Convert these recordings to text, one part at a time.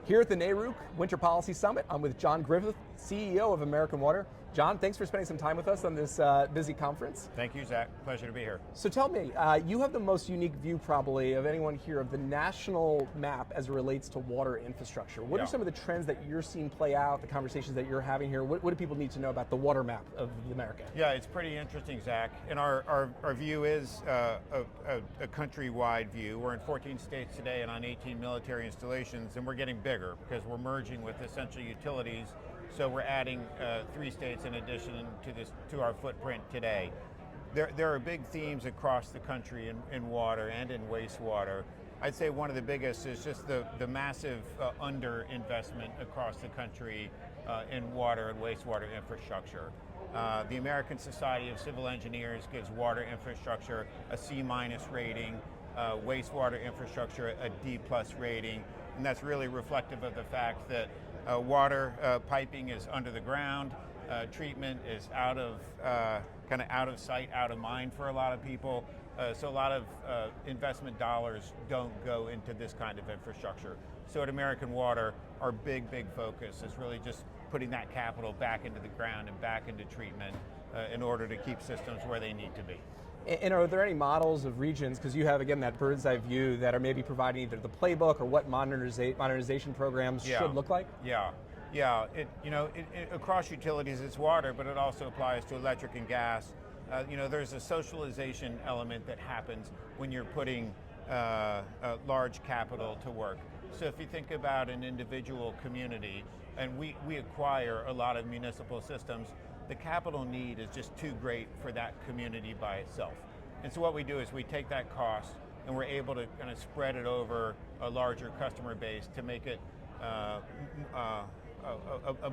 Here at the NARUC Winter Policy Summit, I'm with John Griffith, CEO of American Water. John, thanks for spending some time with us on this busy conference. Thank you, Zach. Pleasure to be here. So tell me, you have the most unique view probably of anyone here of the national map as it relates to water infrastructure. What are some of the trends that you're seeing play out, the conversations that you're having here? What do people need to know about the water map of America? Yeah, it's pretty interesting, Zach. And our view is a countrywide view. We're in 14 states today and on 18 military installations, and we're getting bigger because we're merging with essential utilities. So we're adding 3 states in addition to our footprint today. There are big themes across the country in water and in wastewater. I'd say one of the biggest is just the massive underinvestment across the country in water and wastewater infrastructure. The American Society of Civil Engineers gives water infrastructure a C- rating, wastewater infrastructure a D+ rating, and that's really reflective of the fact that water piping is under the ground, treatment is out of sight, out of mind for a lot of people. So a lot of investment dollars don't go into this kind of infrastructure. So at American Water, our big focus is really just putting that capital back into the ground and back into treatment in order to keep systems where they need to be. And are there any models of regions, because you have, again, that bird's eye view, that are maybe providing either the playbook or what modernization programs should look like? Yeah. Across utilities, it's water, but it also applies to electric and gas. There's a socialization element that happens when you're putting large capital to work. So if you think about an individual community, and we acquire a lot of municipal systems, the capital need is just too great for that community by itself. And so what we do is we take that cost and we're able to kind of spread it over a larger customer base to make it a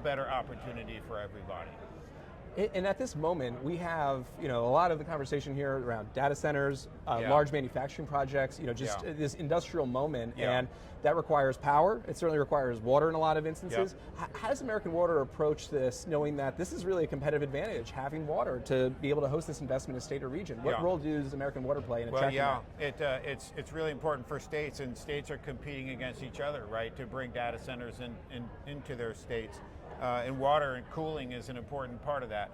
better opportunity for everybody. And at this moment, we have a lot of the conversation here around data centers, large manufacturing projects, this industrial moment, and that requires power. It certainly requires water in a lot of instances. How does American Water approach this, knowing that this is really a competitive advantage, having water to be able to host this investment in state or region? What role does American Water play in attracting that? It's really important for states, and states are competing against each other, right, to bring data centers into their states. And water and cooling is an important part of that.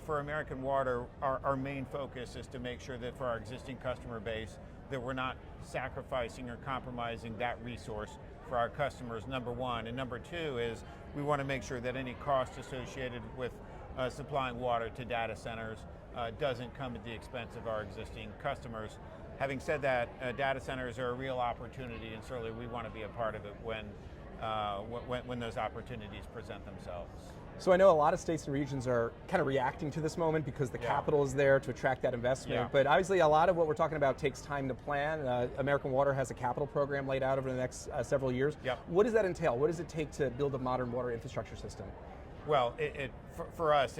For American Water, our main focus is to make sure that for our existing customer base, that we're not sacrificing or compromising that resource for our customers, number one. And number two is we want to make sure that any cost associated with supplying water to data centers doesn't come at the expense of our existing customers. Having said that, data centers are a real opportunity, and certainly we want to be a part of it when those opportunities present themselves. So I know a lot of states and regions are kind of reacting to this moment because the capital is there to attract that investment, but obviously a lot of what we're talking about takes time to plan. American Water has a capital program laid out over the next several years. What does that entail? What does it take to build a modern water infrastructure system? Well, for us,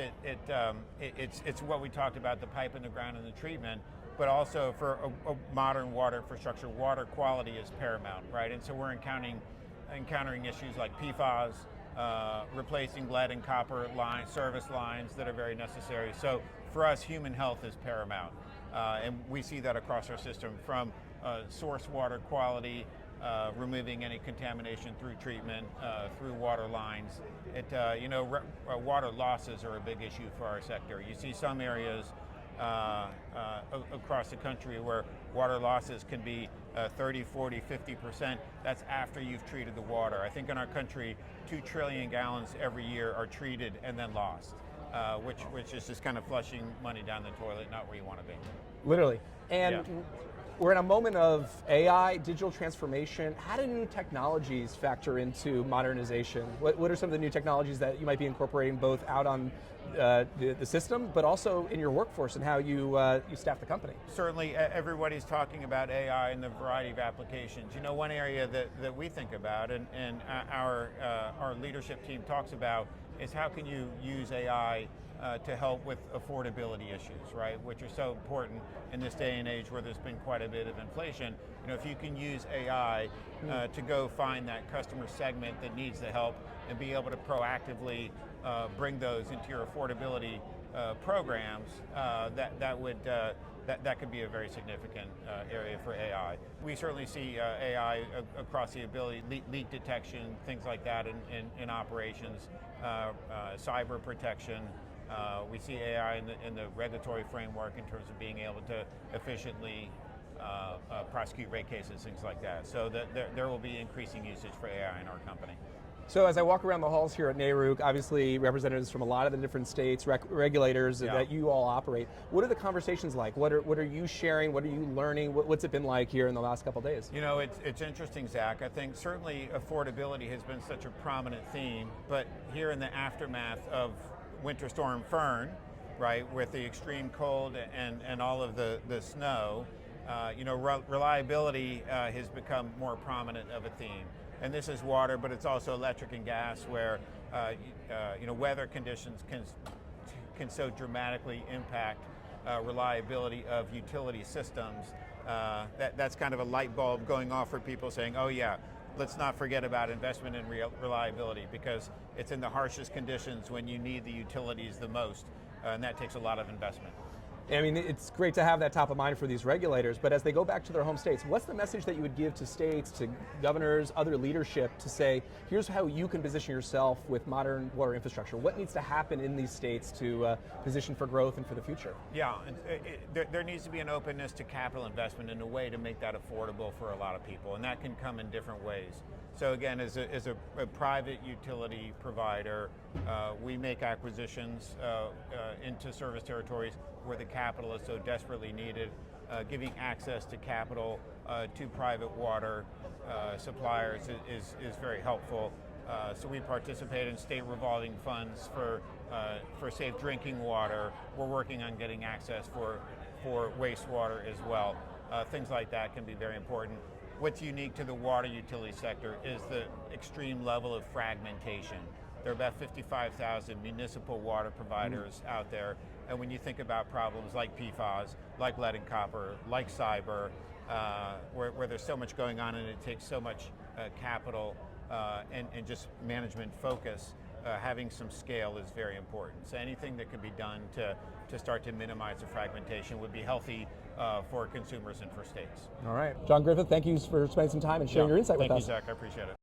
it's what we talked about, the pipe in the ground and the treatment, but also for a modern water infrastructure, water quality is paramount, right? And so we're encountering issues like PFAS, replacing lead and copper service lines that are very necessary. So for us, human health is paramount. And we see that across our system, from source water quality, removing any contamination through treatment, through water lines. Water losses are a big issue for our sector. You see some areas across the country where water losses can be 30, 40, 50%. That's after you've treated the water. I think in our country, 2 trillion gallons every year are treated and then lost, which is just kind of flushing money down the toilet, not where you want to be. Literally. And we're in a moment of AI, digital transformation. How do new technologies factor into modernization? What are some of the new technologies that you might be incorporating both out on the system, but also in your workforce and how you staff the company? Certainly, everybody's talking about AI and the variety of applications. One area that we think about and our leadership team talks about is how can you use AI to help with affordability issues, right? Which are so important in this day and age where there's been quite a bit of inflation. If you can use AI to go find that customer segment that needs the help and be able to proactively bring those into your affordability programs, that could be a very significant area for AI. We certainly see AI across the ability, leak detection, things like that in operations, cyber protection. We see AI in the regulatory framework in terms of being able to efficiently prosecute rate cases, things like that. So there will be increasing usage for AI in our company. So as I walk around the halls here at NARUC, obviously representatives from a lot of the different states, regulators that you all operate, what are the conversations like? What are you sharing? What are you learning? What's it been like here in the last couple of days? You know, it's interesting, Zach. I think certainly affordability has been such a prominent theme, but here in the aftermath of Winter Storm Fern, right, with the extreme cold and all of the snow, reliability has become more prominent of a theme. And this is water, but it's also electric and gas, where weather conditions can so dramatically impact reliability of utility systems. That's kind of a light bulb going off for people saying, oh yeah, let's not forget about investment in reliability, because it's in the harshest conditions when you need the utilities the most, and that takes a lot of investment. I mean, it's great to have that top of mind for these regulators, but as they go back to their home states, what's the message that you would give to states, to governors, other leadership to say, here's how you can position yourself with modern water infrastructure? What needs to happen in these states to position for growth and for the future? Yeah, there needs to be an openness to capital investment in a way to make that affordable for a lot of people, and that can come in different ways. So again, as a private utility provider, we make acquisitions into service territories where the capital is so desperately needed. Giving access to capital to private water suppliers is very helpful. So we participate in state revolving funds for safe drinking water. We're working on getting access for wastewater as well. Things like that can be very important. What's unique to the water utility sector is the extreme level of fragmentation. There are about 55,000 municipal water providers out there, and when you think about problems like PFAS, like lead and copper, like cyber, where there's so much going on and it takes so much capital and just management focus, having some scale is very important. So anything that can be done to start to minimize the fragmentation would be healthy for consumers and for states. All right. John Griffith, thank you for spending some time and sharing your insight with us. Thank you, Zach. I appreciate it.